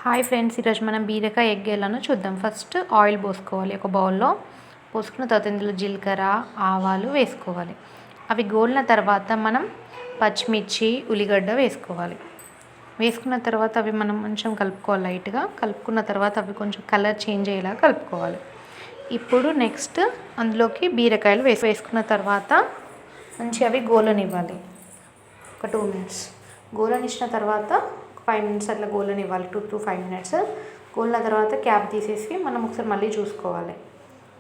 Hi friends, ఈరోజు మనం బీరకాయ ఎగ్ ఎలానో చూద్దాం. ఫస్ట్ ఆయిల్ పోసుకోవాలి ఒక బౌల్లో. పోసుకున్న తర్వాత ఇందులో జీలకర్ర, ఆవాలు వేసుకోవాలి. అవి గోలిన తర్వాత మనం పచ్చిమిర్చి, ఉల్లిగడ్డ వేసుకోవాలి. వేసుకున్న తర్వాత అవి మనం కొంచెం కలుపుకోవాలి. లైట్గా కలుపుకున్న తర్వాత అవి కొంచెం కలర్ చేంజ్ అయ్యేలా కలుపుకోవాలి. ఇప్పుడు నెక్స్ట్ అందులోకి బీరకాయలు వేసుకున్న తర్వాత మంచిగా అవి గోలనివ్వాలి. ఒక 2 minutes గోలనిచ్చిన తర్వాత 5 minutes అట్లా గోలనివ్వాలి. 2 to 5 minutes గోలిన తర్వాత క్యాప్ తీసేసి మనం ఒకసారి మళ్ళీ చూసుకోవాలి.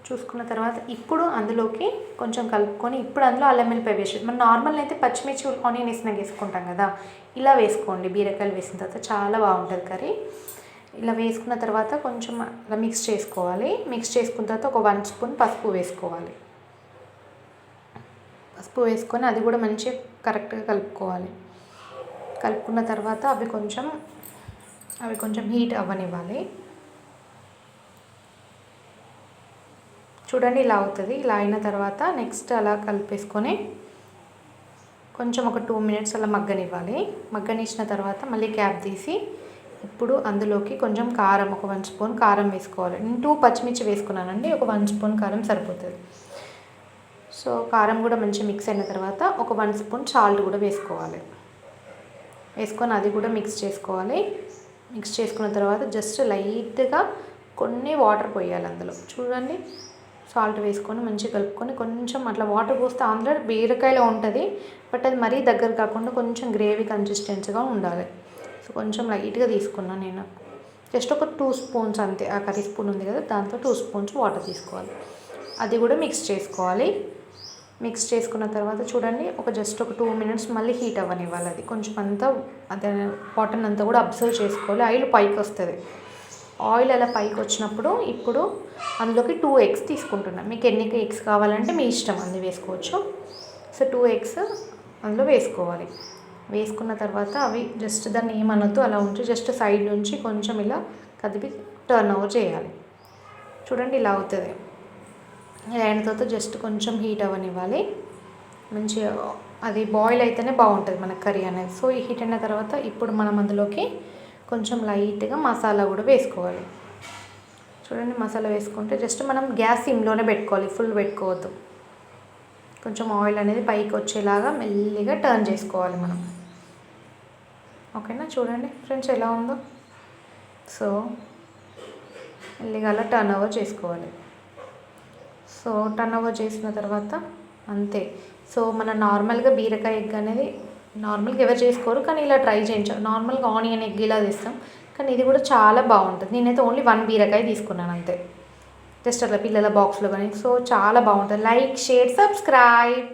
చూసుకున్న తర్వాత ఇప్పుడు అందులోకి కొంచెం కలుపుకొని ఇప్పుడు అందులో అల్లం వెల్లిపాయ వేసి మనం నార్మల్ అయితే పచ్చిమిర్చి ఆనియన్ వేసినాక వేసుకుంటాం కదా, ఇలా వేసుకోండి. బీరకాయలు వేసిన తర్వాత చాలా బాగుంటుంది కర్రీ. ఇలా వేసుకున్న తర్వాత కొంచెం అలా మిక్స్ చేసుకోవాలి. మిక్స్ చేసుకున్న తర్వాత ఒక 1 spoon పసుపు వేసుకోవాలి. పసుపు వేసుకొని అది కూడా మంచిగా కరెక్ట్గా కలుపుకోవాలి. కలుపుకున్న తర్వాత అవి కొంచెం హీట్ అవ్వనివ్వాలి. చూడండి ఇలా అవుతుంది. ఇలా అయిన తర్వాత నెక్స్ట్ అలా కలిపేసుకొని కొంచెం ఒక 2 minutes అలా మగ్గనివ్వాలి. మగ్గనిచ్చిన తర్వాత మళ్ళీ క్యాప్ తీసి ఇప్పుడు అందులోకి కొంచెం కారం, ఒక 1 spoon కారం వేసుకోవాలి. నేను 2 పచ్చిమిర్చి వేసుకున్నానండి. ఒక 1 spoon కారం సరిపోతుంది. సో కారం కూడా మంచిగా మిక్స్ అయిన తర్వాత ఒక 1 spoon సాల్ట్ కూడా వేసుకోవాలి. వేసుకొని అది కూడా మిక్స్ చేసుకోవాలి. మిక్స్ చేసుకున్న తర్వాత జస్ట్ లైట్గా కొన్ని వాటర్ పోయాలి అందులో. చూడండి, సాల్ట్ వేసుకొని మంచిగా కలుపుకొని కొంచెం అట్లా వాటర్ పోస్తే అందులో బీరకాయలో ఉంటుంది, బట్ అది మరీ దగ్గర కాకుండా కొంచెం గ్రేవీ కన్సిస్టెన్సీగా ఉండాలి. సో కొంచెం లైట్గా తీసుకున్నాను నేను. జస్ట్ ఒక 2 spoons అంతే. ఆ కర్రీ స్పూన్ ఉంది కదా, దాంతో 2 spoons వాటర్ తీసుకోవాలి. అది కూడా మిక్స్ చేసుకోవాలి. మిక్స్ చేసుకున్న తర్వాత చూడండి జస్ట్ ఒక 2 minutes మళ్ళీ హీట్ అవ్వనివ్వాలి. అది కొంచెం అంతా అదే వాటర్ అంతా కూడా అబ్జర్వ్ చేసుకోవాలి. ఆయిల్ పైకి వస్తుంది. ఆయిల్ అలా పైకి వచ్చినప్పుడు ఇప్పుడు అందులోకి 2 eggs తీసుకుంటున్నాను. మీకు ఎన్ని ఎగ్స్ కావాలంటే మీ ఇష్టం, అది వేసుకోవచ్చు. సో 2 eggs అందులో వేసుకోవాలి. వేసుకున్న తర్వాత అవి జస్ట్ దాన్ని ఏమనొద్దు, అలా ఉంచి జస్ట్ సైడ్ నుంచి కొంచెం ఇలా కదిపి టర్న్ ఓవర్ చేయాలి. చూడండి ఇలా అవుతుంది. ఇలా అయిన తర్వాత జస్ట్ కొంచెం హీట్ అవ్వనివ్వాలి. మంచిగా అది బాయిల్ అయితేనే బాగుంటుంది మన కర్రీ అనేది. సో ఈ హీట్ అయిన తర్వాత ఇప్పుడు మనం అందులోకి కొంచెం లైట్గా మసాలా కూడా వేసుకోవాలి. చూడండి, మసాలా వేసుకుంటే జస్ట్ మనం గ్యాస్ సిమ్లోనే పెట్టుకోవాలి, ఫుల్ పెట్టుకోవద్దు. కొంచెం ఆయిల్ అనేది పైకి వచ్చేలాగా మెల్లిగా టర్న్ చేసుకోవాలి మనం. ఓకేనా? చూడండి ఫ్రెండ్స్ ఎలా ఉందో. సో మెల్లిగా అలా టర్న్ ఓవర్ చేసుకోవాలి. సో టర్న్ ఓవర్ చేసిన తర్వాత అంతే. సో మన నార్మల్గా బీరకాయ ఎగ్ అనేది నార్మల్గా ఎవరు చేసుకోరు, కానీ ఇలా ట్రై చేయించాం. నార్మల్గా ఆనియన్ ఎగ్ ఇలా తీస్తాం, కానీ ఇది కూడా చాలా బాగుంటుంది. నేనైతే ఓన్లీ 1 బీరకాయ తీసుకున్నాను అంతే, జస్ట్ అట్లా పిల్లల బాక్స్లో కానీ. సో చాలా బాగుంటుంది. Like, share, subscribe.